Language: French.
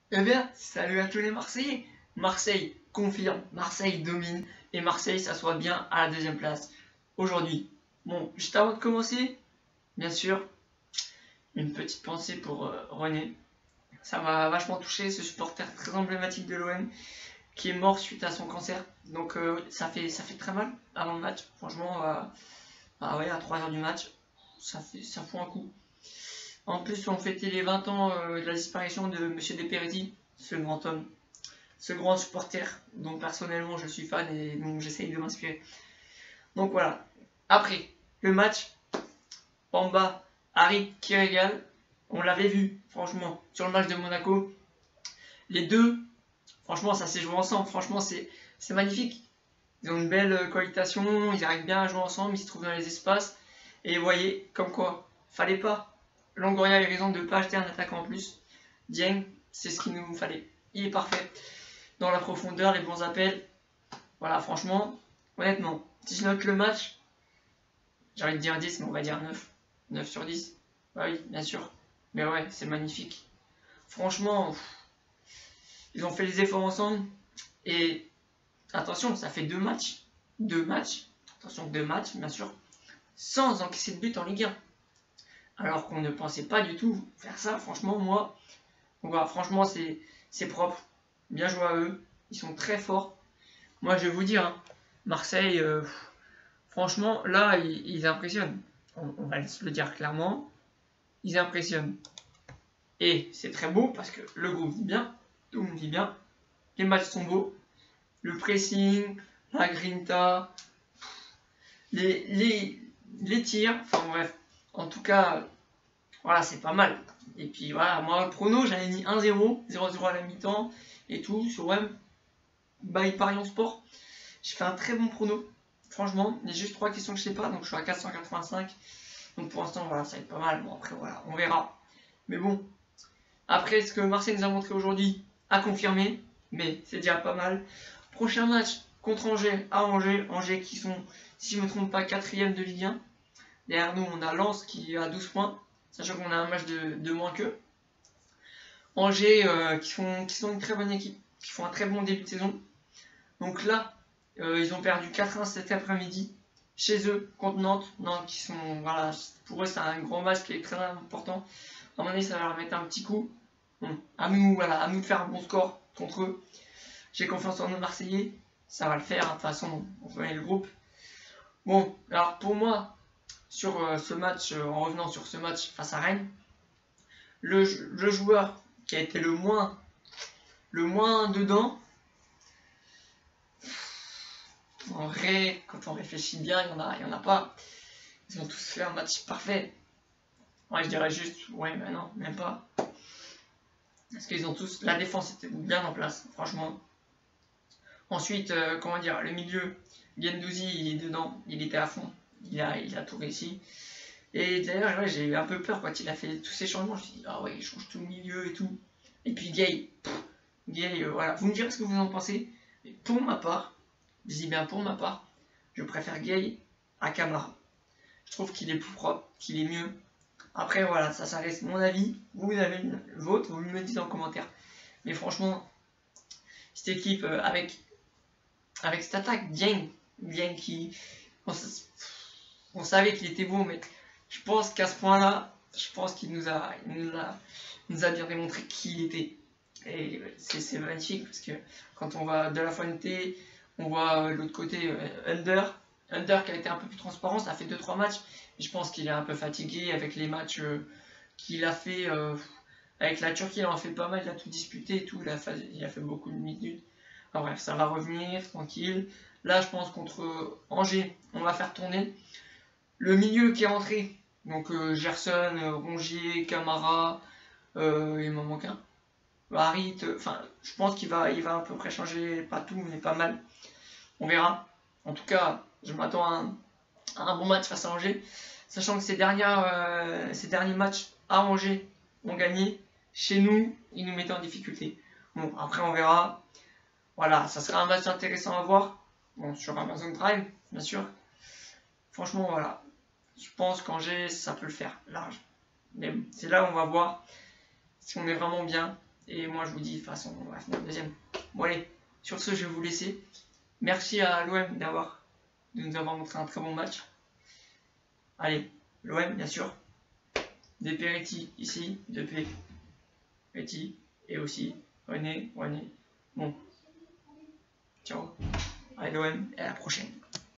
Eh bien, salut à tous les Marseillais. Marseille confirme, Marseille domine et Marseille s'assoit bien à la deuxième place aujourd'hui. Bon, juste avant de commencer, bien sûr, une petite pensée pour René. Ça m'a vachement touché, ce supporter très emblématique de l'OM qui est mort suite à son cancer. Donc ça fait très mal avant le match. Franchement, ouais, à 3 heures du match, ça fout un coup. En plus, on fêtait les 20 ans de la disparition de Monsieur Desperetti, ce grand homme, ce grand supporter dont personnellement je suis fan et dont j'essaye de m'inspirer. Donc voilà. Après, le match, Bamba, Harry qui régale, on l'avait vu, franchement, sur le match de Monaco. Les deux, franchement, ça s'est joué ensemble, franchement, c'est magnifique. Ils ont une belle cohabitation, ils arrivent bien à jouer ensemble, ils se trouvent dans les espaces. Et vous voyez, comme quoi, fallait pas. Longoria avait raison de ne pas acheter un attaquant en plus. Dieng, c'est ce qu'il nous fallait. Il est parfait. Dans la profondeur, les bons appels. Voilà, franchement, honnêtement, si je note le match, j'ai envie de dire 10, mais on va dire 9. 9 sur 10. Bah oui, bien sûr. Mais ouais, c'est magnifique. Franchement, ils ont fait les efforts ensemble. Et attention, ça fait 2 matchs. 2 matchs. Attention, 2 matchs, bien sûr. Sans encaisser de but en Ligue 1. Alors qu'on ne pensait pas du tout faire ça. Franchement, moi, voilà, franchement, c'est propre. Bien joué à eux. Ils sont très forts. Moi, je vais vous dire, hein, Marseille, franchement, là, ils impressionnent. On va se le dire clairement. Ils impressionnent. Et c'est très beau parce que le groupe vit bien. Tout le monde vit bien. Les matchs sont beaux. Le pressing, la grinta, les tirs. Enfin bref. En tout cas, voilà, c'est pas mal. Et puis voilà, moi, le prono, j'avais mis 1-0, 0-0 à la mi-temps et tout sur WEM. By Parion Sport. J'ai fait un très bon prono. Franchement, il y a juste 3 questions que je sais pas, donc je suis à 485. Donc pour l'instant, voilà, ça va être pas mal. Bon, après, voilà, on verra. Mais bon, après, ce que Marseille nous a montré aujourd'hui a confirmé, mais c'est déjà pas mal. Prochain match contre Angers, à Angers. Angers qui sont, si je ne me trompe pas, 4ème de Ligue 1. Derrière nous, on a Lens qui a 12 points, sachant qu'on a un match de moins qu'eux. Angers qui sont une très bonne équipe, qui font un très bon début de saison. Donc là, ils ont perdu 4-1 cet après-midi chez eux contre Nantes. Nantes qui sont, voilà, pour eux c'est un gros match qui est très important. À un moment donné, ça va leur mettre un petit coup. Bon, à nous, voilà, à nous de faire un bon score contre eux. J'ai confiance en nos Marseillais, ça va le faire. De toute façon, on connaît le groupe. Bon, alors pour moi, sur ce match, en revenant sur ce match face à Rennes, le joueur qui a été le moins dedans, en vrai, quand on réfléchit bien, il y en a pas. Ils ont tous fait un match parfait. Ouais, je dirais juste, ouais, mais non, même pas. Parce qu'ils ont tous, la défense était bien en place, franchement. Ensuite, comment dire, le milieu, Guendouzi, il est dedans, il était à fond, il a tout réussi. Et d'ailleurs, ouais, j'ai eu un peu peur quand il a fait tous ces changements. Je me suis dit, ah ouais, il change tout le milieu et tout. Et puis Gay, voilà. Vous me direz ce que vous en pensez. Mais pour ma part, je dis bien pour ma part, je préfère Gay à Camara. Je trouve qu'il est plus propre, qu'il est mieux. Après, voilà, ça reste mon avis. Vous avez le vôtre, vous me le dites en commentaire. Mais franchement, cette équipe avec cette attaque, Dieng qui. On savait qu'il était bon, mais je pense qu'à ce point-là, je pense qu'il nous a bien démontré qui il était. Et c'est magnifique parce que quand on va de la Fuente, on voit l'autre côté Under qui a été un peu plus transparent, ça a fait 2-3 matchs. Et je pense qu'il est un peu fatigué avec les matchs qu'il a fait avec la Turquie. Il en a fait pas mal, il a tout disputé et tout. Il a fait beaucoup de minutes. Enfin bref, ça va revenir tranquille. Là, je pense contre Angers, on va faire tourner. Le milieu qui est rentré, donc Gerson, Rongier, Camara, il m'en manque un. Harit, enfin, je pense qu'il va à peu près changer, pas tout, mais pas mal. On verra. En tout cas, je m'attends à un bon match face à Angers, sachant que ces derniers matchs à Angers ont gagné. Chez nous, ils nous mettaient en difficulté. Bon, après on verra. Voilà, ça sera un match intéressant à voir. Bon, sur Amazon Prime, bien sûr. Franchement, voilà. Je pense qu'Angers, ça peut le faire, large. Mais c'est là où on va voir si on est vraiment bien Et moi, je vous dis, de toute façon, on va finir deuxième. Bon, allez, sur ce, je vais vous laisser. Merci à l'OM de nous avoir montré un très bon match. Allez, l'OM, bien sûr. Des Peretti ici, de Peretti, et aussi René. Bon, ciao. Allez, l'OM, et à la prochaine.